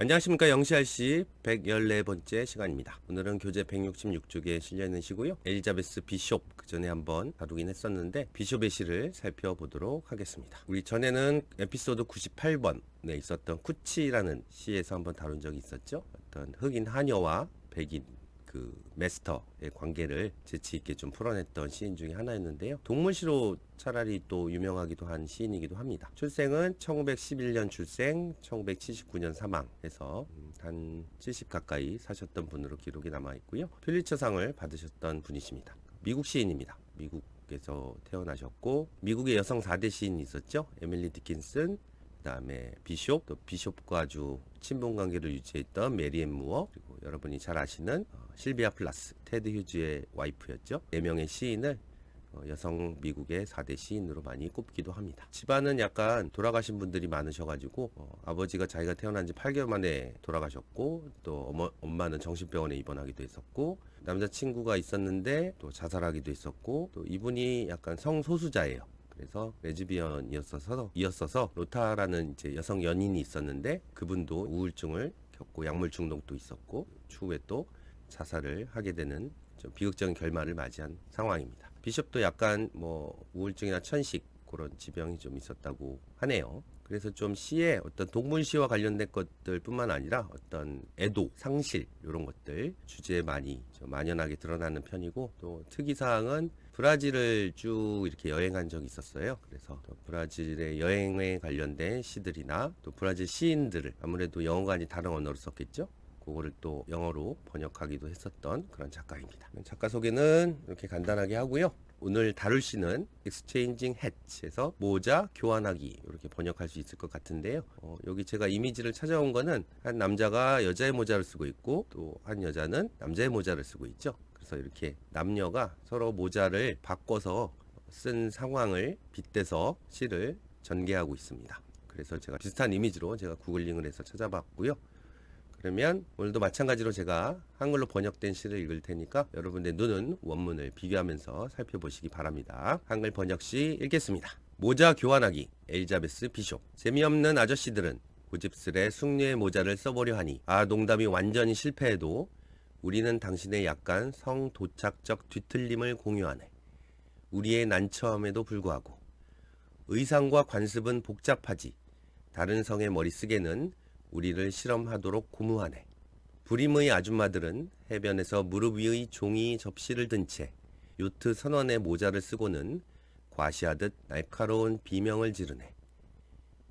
안녕하십니까. 영시알씨 114번째 시간입니다. 오늘은 교재 166쪽에 실려있는 시고요. 엘리자베스 비숍, 그 전에 한번 다루긴 했었는데 비숍의 시를 살펴보도록 하겠습니다. 우리 전에는 에피소드 98번에 있었던 쿠치라는 시에서 한번 다룬 적이 있었죠. 어떤 흑인 하녀와 백인 그 메스터의 관계를 재치있게 좀 풀어냈던 시인 중에 하나였는데요. 동물시로 차라리 또 유명하기도 한 시인이기도 합니다. 출생은 1911년 출생, 1979년 사망해서 한 70 가까이 사셨던 분으로 기록이 남아있고요. 퓰리처상을 받으셨던 분이십니다. 미국 시인입니다. 미국에서 태어나셨고 미국의 여성 4대 시인이 있었죠. 에밀리 디킨슨, 그 다음에 비숍, 또 비숍과 아주 친분 관계를 유지했던 메리앤 무어, 그리고 여러분이 잘 아시는 실비아 플라스, 테드 휴즈의 와이프였죠. 4명의 시인을 여성 미국의 4대 시인으로 많이 꼽기도 합니다. 집안은 약간 돌아가신 분들이 많으셔가지고 아버지가 자기가 태어난 지 8개월 만에 돌아가셨고, 또 엄마는 정신병원에 입원하기도 했었고, 남자친구가 있었는데 또 자살하기도 했었고, 또 이분이 약간 성소수자예요. 그래서 레즈비언이었어서 로타라는 이제 여성 연인이 있었는데 그분도 우울증을 겪고 약물 중독도 있었고 추후에 또 자살을 하게 되는 좀 비극적인 결말을 맞이한 상황입니다. 비숍도 약간 뭐 우울증이나 천식 그런 지병이 좀 있었다고 하네요. 그래서 좀 시에 어떤 동물시와 관련된 것들 뿐만 아니라 어떤 애도, 상실 이런 것들 주제에 많이 좀 만연하게 드러나는 편이고, 또 특이사항은 브라질을 쭉 이렇게 여행한 적이 있었어요. 그래서 또 브라질의 여행에 관련된 시들이나 또 브라질 시인들을 아무래도 영어가 아닌 다른 언어로 썼겠죠. 그거를 또 영어로 번역하기도 했었던 그런 작가입니다. 작가 소개는 이렇게 간단하게 하고요. 오늘 다룰 시는 Exchanging Hats에서 모자 교환하기 이렇게 번역할 수 있을 것 같은데요. 여기 제가 이미지를 찾아온 거는 한 남자가 여자의 모자를 쓰고 있고 또 한 여자는 남자의 모자를 쓰고 있죠. 그래서 이렇게 남녀가 서로 모자를 바꿔서 쓴 상황을 빗대서 시를 전개하고 있습니다. 그래서 제가 비슷한 이미지로 제가 구글링을 해서 찾아봤고요. 그러면 오늘도 마찬가지로 제가 한글로 번역된 시를 읽을 테니까 여러분의 눈은 원문을 비교하면서 살펴보시기 바랍니다. 한글 번역시 읽겠습니다. 모자 교환하기, 엘리자베스 비숍. 재미없는 아저씨들은 고집스레 숙녀의 모자를 써보려 하니 농담이 완전히 실패해도 우리는 당신의 약간 성도착적 뒤틀림을 공유하네. 우리의 난처함에도 불구하고 의상과 관습은 복잡하지 다른 성의 머리쓰개는 우리를 실험하도록 고무하네. 부림의 아줌마들은 해변에서 무릎 위의 종이 접시를 든 채 요트 선원의 모자를 쓰고는 과시하듯 날카로운 비명을 지르네.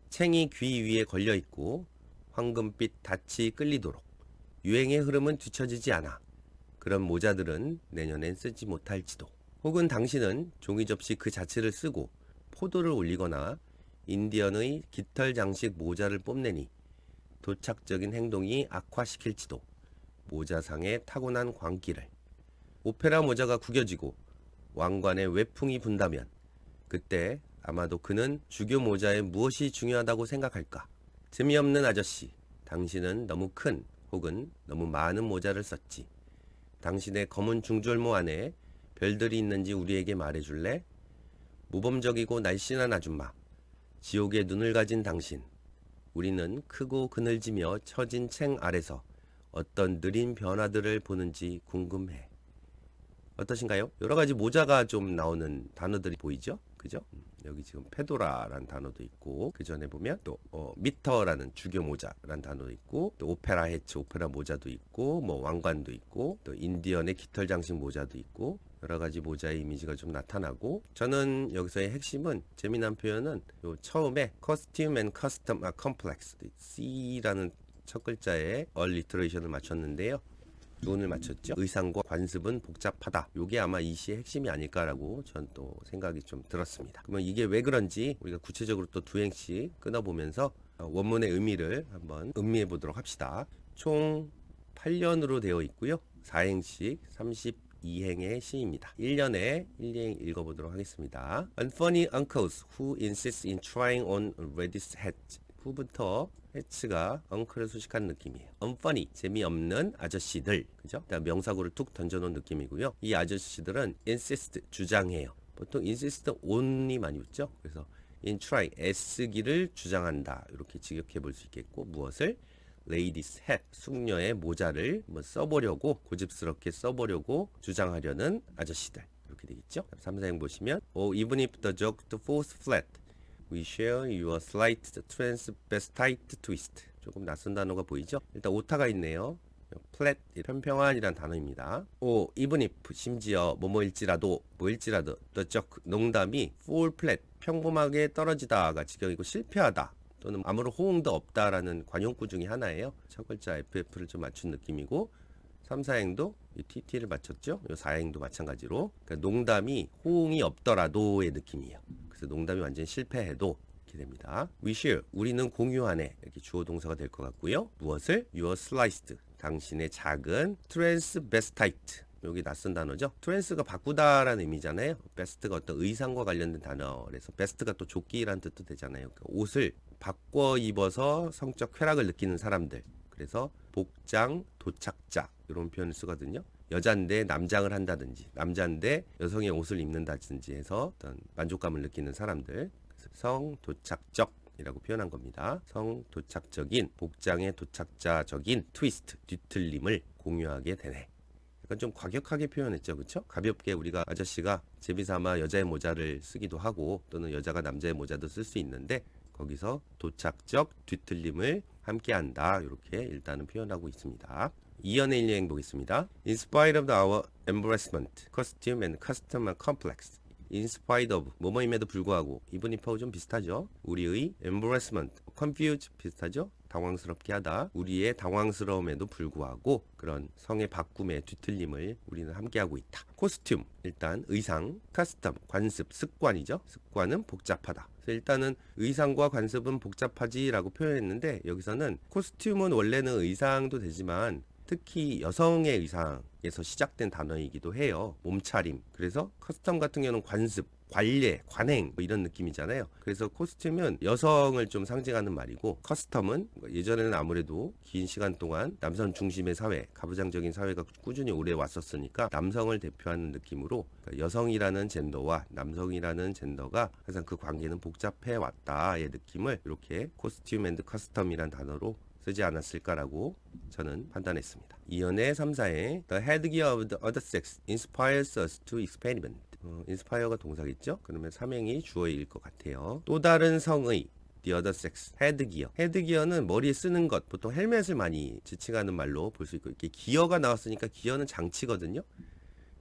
챙이 귀 위에 걸려있고 황금빛 닻이 끌리도록 유행의 흐름은 뒤처지지 않아. 그런 모자들은 내년엔 쓰지 못할지도. 혹은 당신은 종이 접시 그 자체를 쓰고 포도를 올리거나 인디언의 깃털 장식 모자를 뽐내니 도착적인 행동이 악화시킬지도. 모자상의 타고난 광기를. 오페라 모자가 구겨지고 왕관의 외풍이 분다면 그때 아마도 그는 주교 모자에 무엇이 중요하다고 생각할까? 재미없는 아저씨, 당신은 너무 큰 혹은 너무 많은 모자를 썼지. 당신의 검은 중절모 안에 별들이 있는지 우리에게 말해줄래? 모범적이고 날씬한 아줌마, 지옥의 눈을 가진 당신. 우리는 크고 그늘지며 처진 챙 아래서 어떤 느린 변화들을 보는지 궁금해. 어떠신가요? 여러 가지 모자가 좀 나오는 단어들이 보이죠? 그죠? 여기 지금 페도라라는 단어도 있고, 그 전에 보면 또 미터라는 주교 모자라는 단어도 있고, 또 오페라 해츠, 오페라 모자도 있고, 뭐 왕관도 있고, 또 인디언의 깃털 장식 모자도 있고, 여러 가지 모자의 이미지가 좀 나타나고, 저는 여기서의 핵심은 재미난 표현은 요 처음에 Costume and Custom are Complex, C라는 첫 글자에 얼리터레이션을 맞췄는데요. 눈을 맞췄죠. 의상과 관습은 복잡하다. 이게 아마 이 시의 핵심이 아닐까라고 전 또 생각이 좀 들었습니다. 그러면 이게 왜 그런지 우리가 구체적으로 또 두 행씩 끊어보면서 원문의 의미를 한번 음미해 보도록 합시다. 총 8년으로 되어 있고요. 4행씩 32행의 시입니다. 1년에 1행 읽어보도록 하겠습니다. Unfunny uncles who insist in trying on reddish hats. 후부터 해츠가 엉클을 수식한 느낌이에요. unfunny, 재미없는 아저씨들, 그죠? 일단 명사구를 툭 던져놓은 느낌이고요. 이 아저씨들은 insist, 주장해요. 보통 insist on이 많이 붙죠? 그래서 in try, 애쓰기를 주장한다. 이렇게 직역해 볼 수 있겠고, 무엇을? lady's hat, 숙녀의 모자를 뭐 써보려고 고집스럽게 써보려고 주장하려는 아저씨들. 이렇게 되겠죠. 3, 4행 보시면 even if the joke falls flat, we share your slight transvestite twist. 조금 낯선 단어가 보이죠? 일단 오타가 있네요. flat, 평평한이란 단어입니다. even if, 심지어 뭐뭐일지라도, 뭐일지라도 the joke, 농담이 fall flat, 평범하게 떨어지다가 지경이고 실패하다 또는 아무런 호응도 없다라는 관용구 중에 하나예요. 첫 글자 FF를 좀 맞춘 느낌이고 3, 4행도 이 TT를 맞췄죠. 이 4행도 마찬가지로 그러니까 농담이 호응이 없더라도의 느낌이에요. 그래서 농담이 완전히 실패해도 이렇게 됩니다. We share, 우리는 공유하네. 이렇게 주어 동사가 될 것 같고요. 무엇을? Your sliced, 당신의 작은 transvestite. 여기 낯선 단어죠. 트랜스가 바꾸다라는 의미잖아요. 베스트가 어떤 의상과 관련된 단어라서 베스트가 또 조끼라는 뜻도 되잖아요. 그러니까 옷을 바꿔 입어서 성적 쾌락을 느끼는 사람들. 그래서 복장, 도착자 이런 표현을 쓰거든요. 여잔데 남장을 한다든지 남잔데 여성의 옷을 입는다든지 해서 어떤 만족감을 느끼는 사람들. 그래서 성도착적이라고 표현한 겁니다. 성도착적인 복장의 도착자적인 트위스트, 뒤틀림을 공유하게 되네. 약간 좀 과격하게 표현했죠. 그렇죠? 가볍게 우리가 아저씨가 재미삼아 여자의 모자를 쓰기도 하고 또는 여자가 남자의 모자도 쓸 수 있는데 거기서 도착적 뒤틀림을 함께한다. 이렇게 일단은 표현하고 있습니다. 2연의 1여행 보겠습니다. In spite of our embarrassment, costume and customer complex. In spite of 뭐뭐임에도 불구하고 even if하고 좀 비슷하죠. 우리의 embarrassment, confuse 비슷하죠. 당황스럽게 하다. 우리의 당황스러움에도 불구하고 그런 성의 바꿈의 뒤틀림을 우리는 함께하고 있다. 코스튬, 일단 의상, 카스텀, 관습, 습관이죠. 습관은 복잡하다. 그래서 일단은 의상과 관습은 복잡하지라고 표현했는데 여기서는 코스튬은 원래는 의상도 되지만 특히 여성의 의상에서 시작된 단어이기도 해요. 몸차림. 그래서 커스텀 같은 경우는 관습, 관례, 관행 뭐 이런 느낌이잖아요. 그래서 코스튬은 여성을 좀 상징하는 말이고 커스텀은 예전에는 아무래도 긴 시간 동안 남성 중심의 사회, 가부장적인 사회가 꾸준히 오래 왔었으니까 남성을 대표하는 느낌으로 그러니까 여성이라는 젠더와 남성이라는 젠더가 항상 그 관계는 복잡해 왔다의 느낌을 이렇게 코스튬 앤드 커스텀이란 단어로 쓰지 않았을까라고 저는 판단했습니다. 이연의 3, 4에 The headgear of the other sex inspires us to experiment. inspire가 동사겠죠? 그러면 3행이 주어일 것 같아요. 또 다른 성의 The other sex, 헤드기어. 헤드기어는 머리에 쓰는 것, 보통 헬멧을 많이 지칭하는 말로 볼 수 있고 이렇게 기어가 나왔으니까 기어는 장치거든요.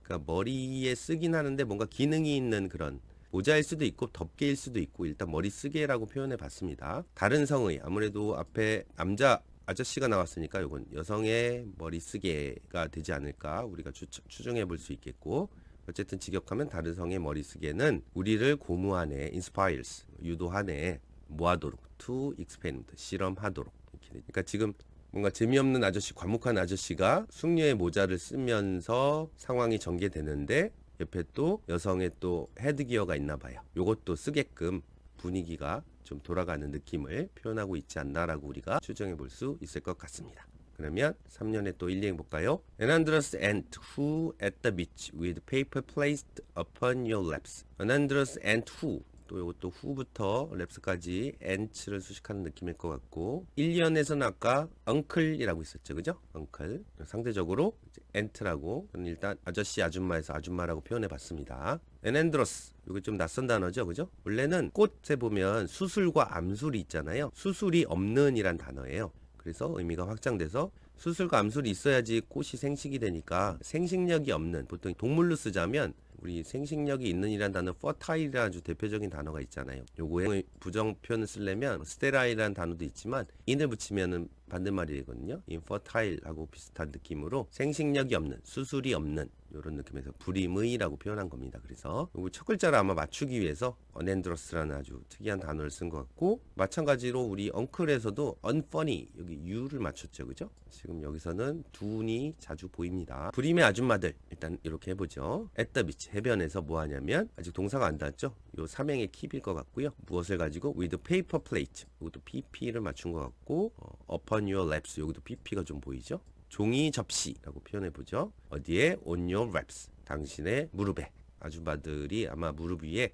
그러니까 머리에 쓰긴 하는데 뭔가 기능이 있는 그런 모자일 수도 있고 덮개일 수도 있고 일단 머리 쓰개라고 표현해 봤습니다. 다른 성의, 아무래도 앞에 남자 아저씨가 나왔으니까 이건 여성의 머리 쓰개가 되지 않을까 우리가 추정해 볼 수 있겠고 어쨌든 직역하면 다른 성의 머리 쓰개는 우리를 고무하네, inspires, 유도하네, 뭐하도록, to experiment, 실험하도록. 이렇게. 그러니까 지금 뭔가 재미없는 아저씨, 과묵한 아저씨가 숙녀의 모자를 쓰면서 상황이 전개되는데 옆에 또 여성의 또 헤드기어가 있나 봐요. 요것도 쓰게끔 분위기가 좀 돌아가는 느낌을 표현하고 있지 않나라고 우리가 추정해 볼 수 있을 것 같습니다. 그러면 3년에 또 1, 2행 볼까요? An androus ant who at the beach with paper placed upon your laps. An androus ant who. 또 이것도 who부터 랩스까지 ant를 수식하는 느낌일 것 같고 1년에서는 아까 uncle이라고 있었죠. 그죠? uncle. 상대적으로 ant라고 일단 아저씨 아줌마에서 아줌마라고 표현해 봤습니다. An androus. 이게 좀 낯선 단어죠. 그죠? 원래는 꽃에 보면 수술과 암술이 있잖아요. 수술이 없는 이란 단어예요. 그래서 의미가 확장돼서 수술과 암술이 있어야지 꽃이 생식이 되니까 생식력이 없는 보통 동물로 쓰자면 우리 생식력이 있는 이란 단어 fertile이라는 아주 대표적인 단어가 있잖아요. 요거에 부정 표현을 쓰려면 스테라일이라는 단어도 있지만 in을 붙이면은 반대말이거든요. infertile하고 비슷한 느낌으로 생식력이 없는, 수술이 없는 이런 느낌에서 불임의라고 표현한 겁니다. 그래서 요거 첫 글자를 아마 맞추기 위해서 unandrous라는 아주 특이한 단어를 쓴 것 같고 마찬가지로 우리 uncle에서도 unfunny 여기 u를 맞췄죠. 그죠? 지금 여기서는 둔이 자주 보입니다. 불임의 아줌마들 일단 이렇게 해보죠. at the beach 해변에서 뭐 하냐면 아직 동사가 안 닿았죠? 요 3행의 킵일 것 같고요. 무엇을 가지고 with paper plate 이것도 pp를 맞춘 것 같고 upon your laps 여기도 pp가 좀 보이죠? 종이 접시라고 표현해보죠. 어디에? on your laps 당신의 무릎에 아줌마들이 아마 무릎 위에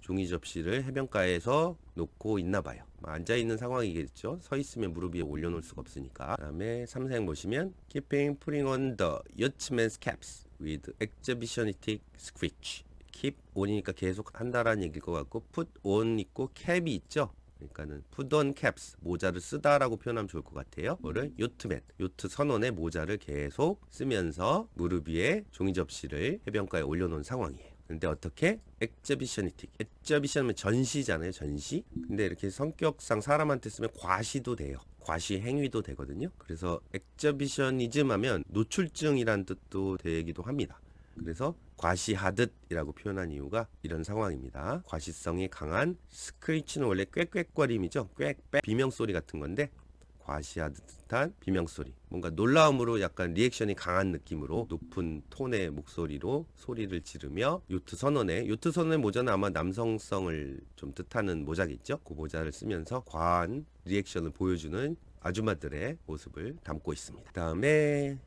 종이 접시를 해변가에서 놓고 있나 봐요. 앉아있는 상황이겠죠. 서 있으면 무릎 위에 올려놓을 수가 없으니까. 그 다음에 3사행 보시면 keeping putting on the yachtsman's caps with exhibitionistic screech. keep on이니까 계속 한다라는 얘기일 것 같고 put on 있고 cap이 있죠. 그러니까는 put on caps 모자를 쓰다라고 표현하면 좋을 것 같아요. 뭐를 요트맨 요트 선원의 모자를 계속 쓰면서 무릎 위에 종이 접시를 해변가에 올려놓은 상황이에요. 근데 어떻게? exhibitionistic. exhibition은 전시잖아요. 전시. 근데 이렇게 성격상 사람한테 쓰면 과시도 돼요. 과시 행위도 되거든요. 그래서 exhibitionism 하면 노출증이란 뜻도 되기도 합니다. 그래서 과시하듯이라고 표현한 이유가 이런 상황입니다. 과시성이 강한 스크리치는 원래 꽥꽥거림이죠. 꽥꽥 비명소리 같은 건데 과시하듯한 비명소리. 뭔가 놀라움으로 약간 리액션이 강한 느낌으로 높은 톤의 목소리로 소리를 지르며 요트 선원의 모자는 아마 남성성을 좀 뜻하는 모자겠죠. 그 모자를 쓰면서 과한 리액션을 보여주는 아줌마들의 모습을 담고 있습니다. 그 다음에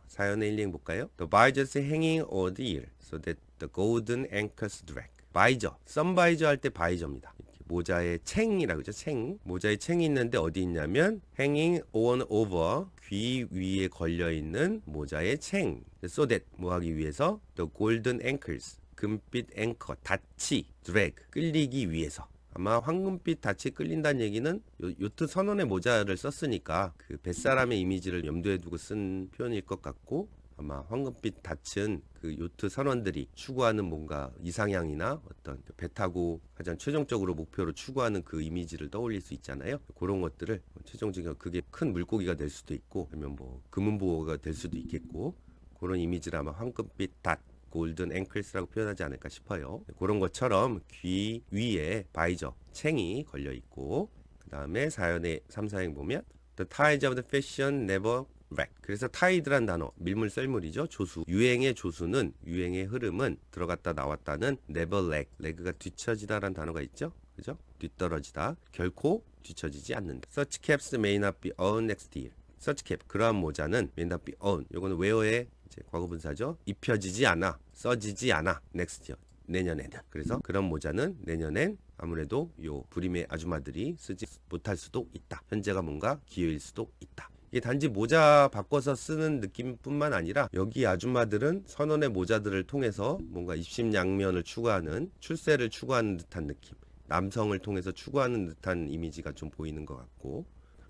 사연의 일행 볼까요? The visors hanging on the ear so that the golden anchors drag. 바이저, 선바이저 할 때 바이저입니다. 모자에 챙이라고 그러죠. 챙. 모자에 챙이 있는데 어디 있냐면 hanging on over 귀 위에 걸려 있는 모자의 챙. so that 뭐 하기 위해서 the golden anchors 금빛 앵커 닻이 drag 끌리기 위해서. 아마 황금빛 닻이 끌린다는 얘기는 요트 선원의 모자를 썼으니까 그 뱃사람의 이미지를 염두에 두고 쓴 표현일 것 같고 아마 황금빛 닻은 그 요트 선원들이 추구하는 뭔가 이상향이나 어떤 배 타고 가장 최종적으로 목표로 추구하는 그 이미지를 떠올릴 수 있잖아요. 그런 것들을 최종적으로 그게 큰 물고기가 될 수도 있고 아니면 뭐 금은보호가 될 수도 있겠고 그런 이미지를 아마 황금빛 닷 골든 앵클스라고 표현하지 않을까 싶어요. 그런 것처럼 귀 위에 바이저, 챙이 걸려 있고 그 다음에 사연의 3, 4행 보면 The tides of the fashion never wreck. 그래서 타이드란 단어, 밀물 썰물이죠. 조수. 유행의 조수는 유행의 흐름은 들어갔다 나왔다는 never lag. leg가 뒤처지다라는 단어가 있죠. 그죠? 뒤떨어지다. 결코 뒤처지지 않는다. Such caps may not be owned next year. such cap 그러한 모자는 may not be owned. 요거는 wear의 이제 과거분사죠. 입혀지지 않아, 써지지 않아. next year. 내년에는. 그래서 그런 모자는 내년엔 아무래도 요 부림의 아줌마들이 쓰지 못할 수도 있다. 현재가 뭔가 기회일 수도 있다. 이게 단지 모자 바꿔서 쓰는 느낌뿐만 아니라 여기 아줌마들은 선원의 모자들을 통해서 뭔가 입심양면을 추구하는 출세를 추구하는 듯한 느낌, 남성을 통해서 추구하는 듯한 이미지가 좀 보이는 것 같고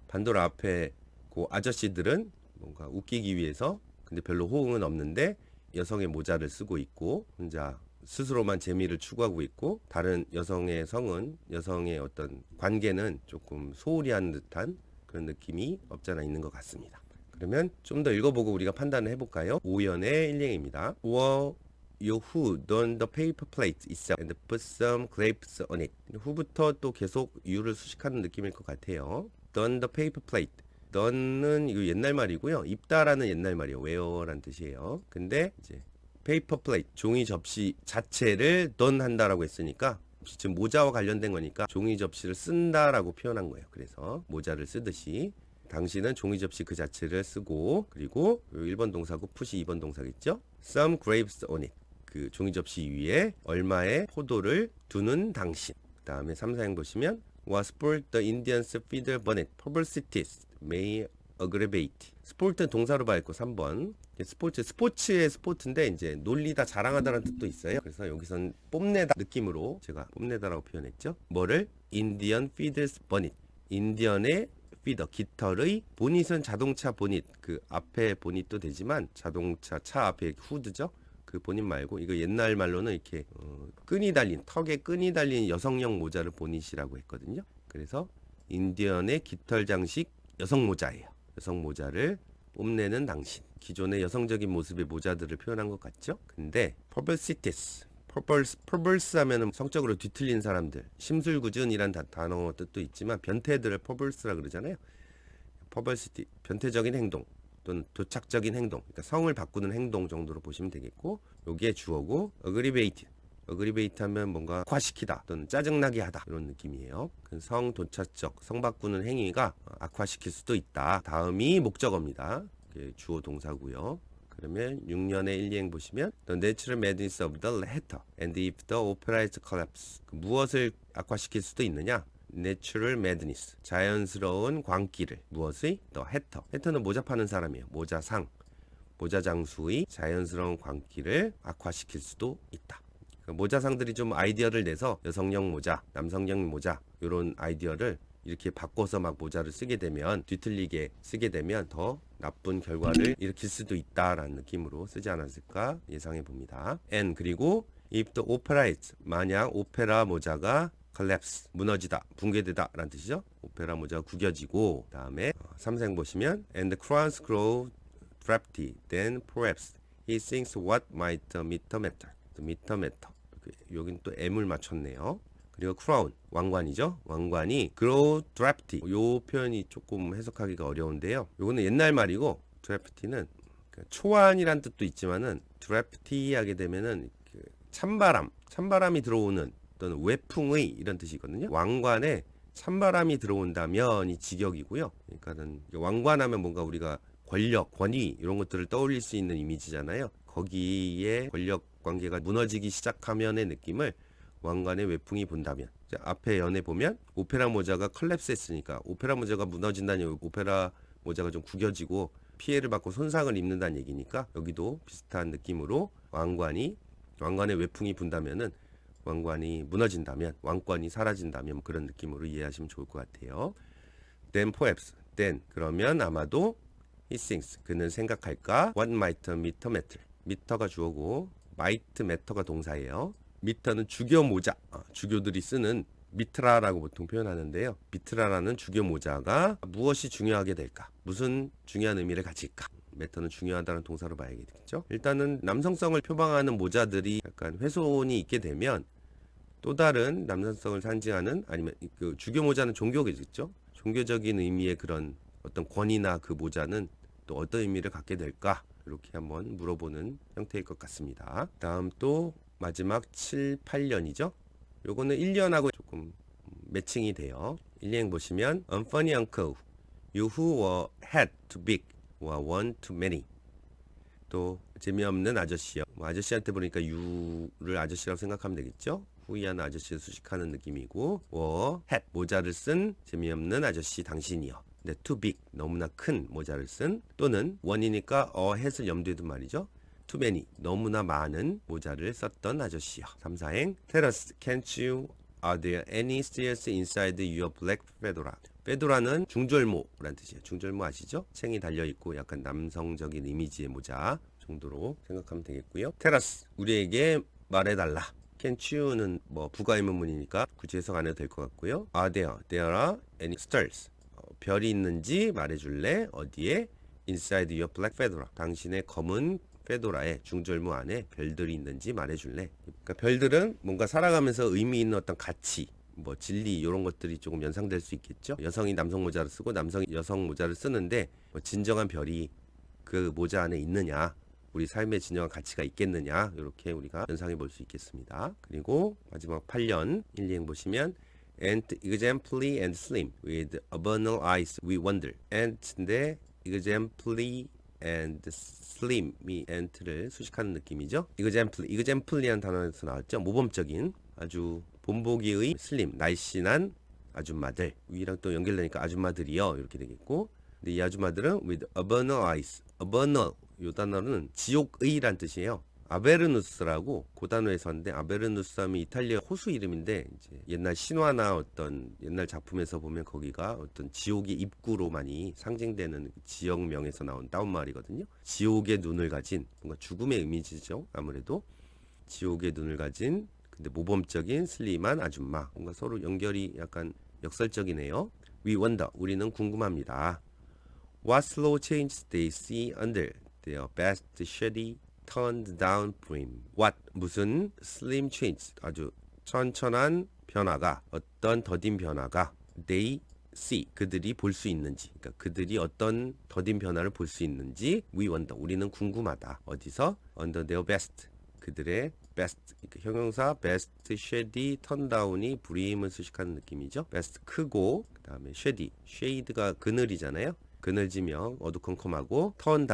반대로 앞에 그 아저씨들은 뭔가 웃기기 위해서 근데 별로 호응은 없는데 여성의 모자를 쓰고 있고 혼자 스스로만 재미를 추구하고 있고 다른 여성의 성은 여성의 어떤 관계는 조금 소홀히 하는 듯한 그런 느낌이 없잖아 있는 것 같습니다. 그러면 좀 더 읽어보고 우리가 판단을 해볼까요? 5연의 일행입니다. Or you who done the paper plate itself and put some grapes on it. 후부터 또 계속 you를 수식하는 느낌일 것 같아요. Done the paper plate. done는 이거 옛날 말이고요. 입다라는 옛날 말이에요. wear라는 뜻이에요. 근데 이제 paper plate 종이 접시 자체를 done 한다라고 했으니까 지금 모자와 관련된 거니까 종이 접시를 쓴다라고 표현한 거예요. 그래서 모자를 쓰듯이 당신은 종이 접시 그 자체를 쓰고 그리고 1번 동사고 푸시 2번 동사겠죠. Some grapes on it. 그 종이 접시 위에 얼마의 포도를 두는 당신. 그 다음에 3, 4행 보시면 Was sport the Indians feeder bonnet publicities may aggravate. 스포츠 동사로 밝고 3번. 스포츠의 스포츠인데 이제 놀리다 자랑하다라는 뜻도 있어요. 그래서 여기선 뽐내다 느낌으로 제가 뽐내다라고 표현했죠. 뭐를? 인디언 피드스 버닛. 인디언의 피더 깃털의 보닛은 자동차 보닛 그 앞에 보닛도 되지만 자동차 차 앞에 후드죠. 그 보닛 말고 이거 옛날 말로는 이렇게 끈이 달린 턱에 끈이 달린 여성용 모자를 보닛이라고 했거든요. 그래서 인디언의 깃털 장식 여성 모자예요. 여성 모자를 뽐내는 당신. 기존의 여성적인 모습의 모자들을 표현한 것 같죠? 근데 publicities, perverse 하면은 성적으로 뒤틀린 사람들, 심술궂은이란 단어 뜻도 있지만 변태들을 perverse라 그러잖아요. perversity, 변태적인 행동 또는 도착적인 행동, 그러니까 성을 바꾸는 행동 정도로 보시면 되겠고 여기에 주어고 aggravate, aggravate 하면 뭔가 악화시키다 또는 짜증나게 하다 이런 느낌이에요. 성 도착적, 성 바꾸는 행위가 악화시킬 수도 있다. 다음이 목적어입니다. 주어 동사고요. 그 그러면 6년의 1행 보시면 The natural madness of the latter and if the opera is collapse. 무엇을 악화시킬 수도 있느냐? Natural madness. 자연스러운 광기를. 무엇의? The hatter. hatter는 모자 파는 사람이에요. 모자상. 모자 장수의 자연스러운 광기를 악화시킬 수도 있다. 모자상들이 좀 아이디어를 내서 여성용 모자, 남성용 모자 이런 아이디어를 이렇게 바꿔서 막 모자를 쓰게 되면 뒤틀리게 쓰게 되면 더 나쁜 결과를 일으킬 수도 있다라는 느낌으로 쓰지 않았을까 예상해 봅니다. And 그리고 if the opera is 만약 오페라 모자가 collapse 무너지다 붕괴되다 라는 뜻이죠. 오페라 모자가 구겨지고 다음에 3생 보시면 and the crowns grow drafty then perhaps he thinks what might the meter matter. 여긴 또 M을 맞췄네요. 그리고 크라운 왕관이죠. 왕관이 grow drafty. 요 표현이 조금 해석하기가 어려운데요. 요거는 옛날 말이고 drafty는 초안이란 뜻도 있지만은 drafty하게 되면은 찬바람이 들어오는 또는 외풍의 이런 뜻이거든요. 왕관에 찬바람이 들어온다면 이 직역이고요. 그러니까는 왕관하면 뭔가 우리가 권력, 권위 이런 것들을 떠올릴 수 있는 이미지잖아요. 거기에 권력 관계가 무너지기 시작하면의 느낌을 왕관의 외풍이 본다면 앞에 연에 보면 오페라 모자가 컬랩스 했으니까 오페라 모자가 무너진다는 얘기 오페라 모자가 좀 구겨지고 피해를 받고 손상을 입는다는 얘기니까 여기도 비슷한 느낌으로 왕관의 외풍이 분다면은 왕관이 무너진다면 왕권이 사라진다면 그런 느낌으로 이해하시면 좋을 것 같아요. Then perhaps 그러면 아마도 he thinks 그는 생각할까 what might meter matter 미터가 주어고 might matter가 동사예요. 미터는 주교 모자 주교들이 쓰는 미트라라고 보통 표현하는데요. 미트라라는 주교 모자가 무엇이 중요하게 될까 무슨 중요한 의미를 가질까 매터는 중요하다는 동사로 봐야겠죠. 일단은 남성성을 표방하는 모자들이 약간 훼손이 있게 되면 또 다른 남성성을 상징하는 아니면 그 주교 모자는 종교겠죠. 종교적인 의미의 그런 어떤 권위나 그 모자는 또 어떤 의미를 갖게 될까 이렇게 한번 물어보는 형태일 것 같습니다. 다음 또 마지막 7, 8년이죠. 요거는 1년하고 조금 매칭이 돼요. 1년 보시면 Unfunny uncle, you who were had too big were one too many. 또 재미없는 아저씨요. 아저씨한테 보니까 you를 아저씨라고 생각하면 되겠죠. 후이한 아저씨를 수식하는 느낌이고 were had 모자를 쓴 재미없는 아저씨 당신이요. 네, too big 너무나 큰 모자를 쓴 또는 one이니까 hat을 염두에 둔 말이죠. too many 너무나 많은 모자를 썼던 아저씨요. 3, 4행 Tell us, can't you, are there any stairs inside your black fedora? 페도라는 중절모라는 뜻이에요. 중절모 아시죠? 챙이 달려있고 약간 남성적인 이미지의 모자 정도로 생각하면 되겠고요. Tell us 우리에게 말해달라. Can't you는 뭐 부가의문문이니까 굳이 해석 안 해도 될 것 같고요. Are there any stars? 별이 있는지 말해줄래? 어디에? Inside your black fedora. 당신의 검은 페도라의 중절모 안에 별들이 있는지 말해줄래? 그러니까 별들은 뭔가 살아가면서 의미 있는 어떤 가치, 뭐 진리 이런 것들이 조금 연상될 수 있겠죠. 여성이 남성 모자를 쓰고 남성이 여성 모자를 쓰는데 뭐 진정한 별이 그 모자 안에 있느냐? 우리 삶의 진정한 가치가 있겠느냐? 이렇게 우리가 연상해 볼 수 있겠습니다. 그리고 마지막 8년 1행 보시면 And exemplary and slim with abnormal eyes we wonder. and인데 exemplary and slim이 ant를 수식하는 느낌이죠. exemplary한 단어에서 나왔죠. 모범적인 아주 본보기의 슬림 날씬한 아줌마들 위랑 또 연결되니까 아줌마들이요 이렇게 되겠고 근데 이 아줌마들은 with abnormal eyes abnormal 이 단어는 지옥의란 뜻이에요. 아베르누스라고 그 단어에서 왔는데 아베르누스 하면 이탈리아 호수 이름인데 이제 옛날 신화나 어떤 옛날 작품에서 보면 거기가 어떤 지옥의 입구로 많이 상징되는 지역명에서 나온 다운말이거든요. 지옥의 눈을 가진 뭔가 죽음의 이미지죠. 아무래도 지옥의 눈을 가진 근데 모범적인 슬림한 아줌마 뭔가 서로 연결이 약간 역설적이네요. We wonder 우리는 궁금합니다. What slow changes they see under their best shady turned down brim. What 무슨 slim change 아주 천천한 변화가 어떤 더딘 변화가 they see 그들이 볼 수 있는지 그러니까 그들이 어떤 더딘 변화를 볼 수 있는지 we wonder 우리는 궁금하다. 어디서 under their best 그들의 best 그러니까 형용사 best shady turn down이 brim을 수식하는 느낌이죠. best 크고 그 다음에 shady shade가 그늘이잖아요. 그늘지며 어두컴컴하고 turn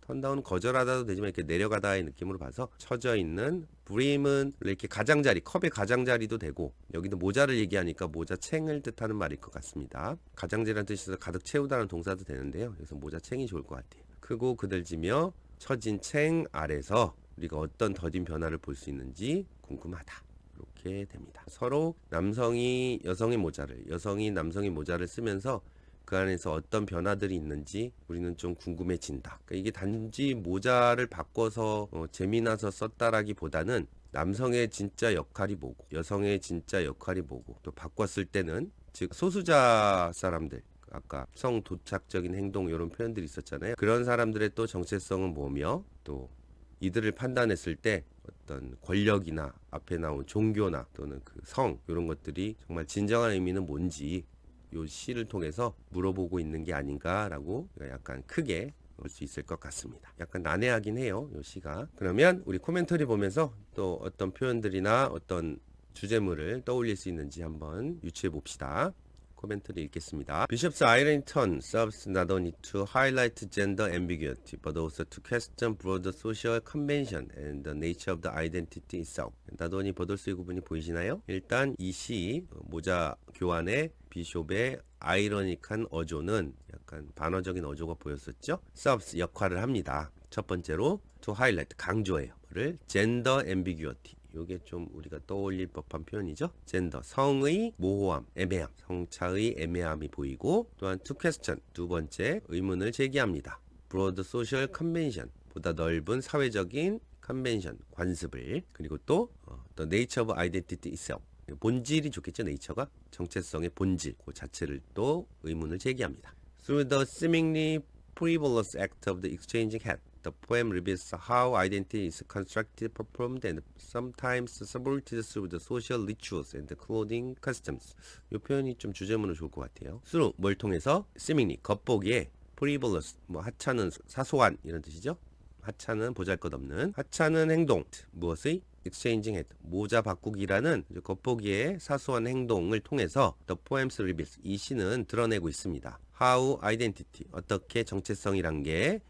턴다운은 거절하다도 되지만 이렇게 내려가다의 느낌으로 봐서 처져 있는, brim은 이렇게 가장자리, 컵의 가장자리도 되고, 여기도 모자를 얘기하니까 모자챙을 뜻하는 말일 것 같습니다. 가장자리라는 뜻에서 가득 채우다는 동사도 되는데요. 그래서 모자챙이 좋을 것 같아요. 크고 그들지며 처진 챙 아래서 우리가 어떤 더딘 변화를 볼 수 있는지 궁금하다. 이렇게 됩니다. 서로 남성이 여성의 모자를, 여성이 남성의 모자를 쓰면서 그 안에서 어떤 변화들이 있는지 우리는 좀 궁금해진다. 그러니까 이게 단지 모자를 바꿔서 재미나서 썼다라기보다는 남성의 진짜 역할이 뭐고 여성의 진짜 역할이 뭐고, 또 바꿨을 때는 즉 소수자 사람들, 아까 성도착적인 행동 이런 표현들이 있었잖아요. 그런 사람들의 또 정체성은 뭐며, 또 이들을 판단했을 때 어떤 권력이나 앞에 나온 종교나 또는 그 성 이런 것들이 정말 진정한 의미는 뭔지 요 시를 통해서 물어보고 있는 게 아닌가라고 약간 크게 볼 수 있을 것 같습니다. 약간 난해하긴 해요, 요 시가. 그러면 우리 코멘터리 보면서 또 어떤 표현들이나 어떤 주제물을 떠올릴 수 있는지 한번 유추해 봅시다. 코멘터리 읽겠습니다. Bishop's irony turn serves not only to highlight gender ambiguity, but also to question broader social convention and the nature of the identity itself. 나도니 버돌스의 구분이 보이시나요? 일단 이 시 모자 교환의 비숍의 아이러닉한 어조는 약간 반어적인 어조가 보였었죠. serves 역할을 합니다. 첫 번째로 to highlight 강조해요. 를 gender ambiguity. 요게 좀 우리가 떠올릴 법한 표현이죠. 젠더, 성의 모호함, 애매함, 성차의 애매함이 보이고, 또한 to question, 두 번째 의문을 제기합니다. broad social convention, 보다 넓은 사회적인 convention, 관습을, 그리고 또 the nature of identity itself, 본질이 좋겠죠. 네이처가 정체성의 본질, 그 자체를 또 의문을 제기합니다. Through the seemingly frivolous act of the exchanging hat, the poem reveals how identity is constructed, performed, and sometimes subverted through the social rituals and the clothing customs. 이 표현이 좀 주제문으로 좋을 것 같아요. through 뭘 통해서, seemingly 겉보기에, frivolous 뭐 하찮은, 사소한 이런 뜻이죠. 하찮은, 보잘것없는, 하찮은 행동, 무엇의? exchanging hat, 모자 바꾸기라는 겉보기에 사소한 행동을 통해서 the poems reveals, 이 시는 드러내고 있습니다. how identity, 어떻게 정체성이란 게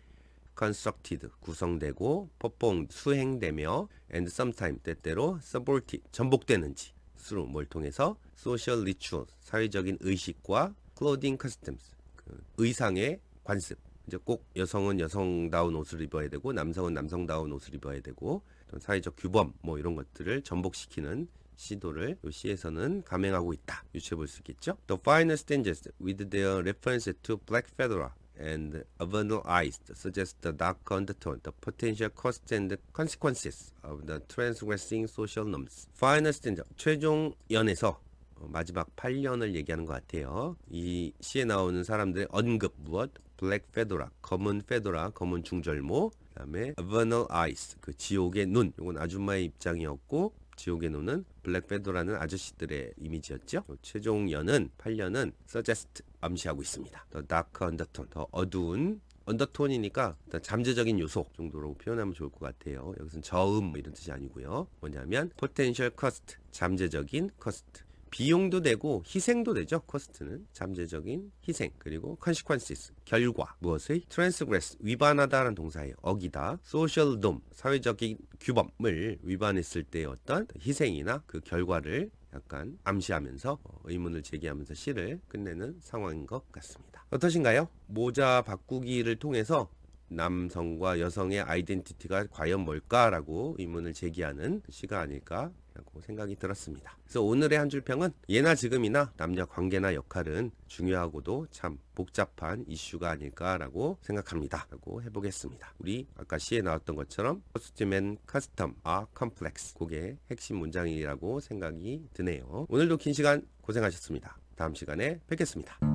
constructed, 구성되고, performed, 수행되며, and sometimes, 때때로 subverted, 전복되는지, through 뭘 통해서, social rituals, 사회적인 의식과 clothing customs, 그 의상의 관습. 이제 꼭 여성은 여성다운 옷을 입어야 되고 남성은 남성다운 옷을 입어야 되고, 또 사회적 규범 뭐 이런 것들을 전복시키는 시도를 이 시에서는 감행하고 있다. 유추해 볼 수 있겠죠. The final stanzas with their reference to black fedora and avernal eyes suggest the dark undertone, the potential costs and the consequences of the transgressing social norms. Final stanza, 최종 연에서 마지막 8년을 얘기하는 것 같아요. 이 시에 나오는 사람들의 언급, 무엇? 블랙 페도라, 검은 페도라, 검은 중절모, 그 다음에 avernal eyes, 그 지옥의 눈, 이건 아줌마의 입장이었고, 지옥의 눈은 블랙 페도라는 아저씨들의 이미지였죠. 최종 연은 8년은 suggest, 암시하고 있습니다. The dark undertone, 더 어두운 언더톤이니까 일단 잠재적인 요소 정도로 표현하면 좋을 것 같아요. 여기서는 저음 이런 뜻이 아니고요. 뭐냐면 potential cost, 잠재적인 cost. 비용도 되고 희생도 되죠. 코스트는 잠재적인 희생, 그리고 consequences, 결과, 무엇의? transgress, 위반하다라는 동사예요. 어기다. social norm, 사회적인 규범을 위반했을 때의 어떤 희생이나 그 결과를 약간 암시하면서 의문을 제기하면서 시를 끝내는 상황인 것 같습니다. 어떠신가요? 모자 바꾸기를 통해서 남성과 여성의 아이덴티티가 과연 뭘까라고 의문을 제기하는 시가 아닐까 라고 생각이 들었습니다. 그래서 오늘의 한 줄 평은 예나 지금이나 남녀 관계나 역할은 중요하고도 참 복잡한 이슈가 아닐까라고 생각합니다. 라고 해보겠습니다. 우리 아까 시에 나왔던 것처럼 costume and custom are complex, 그게 핵심 문장이라고 생각이 드네요. 오늘도 긴 시간 고생하셨습니다. 다음 시간에 뵙겠습니다.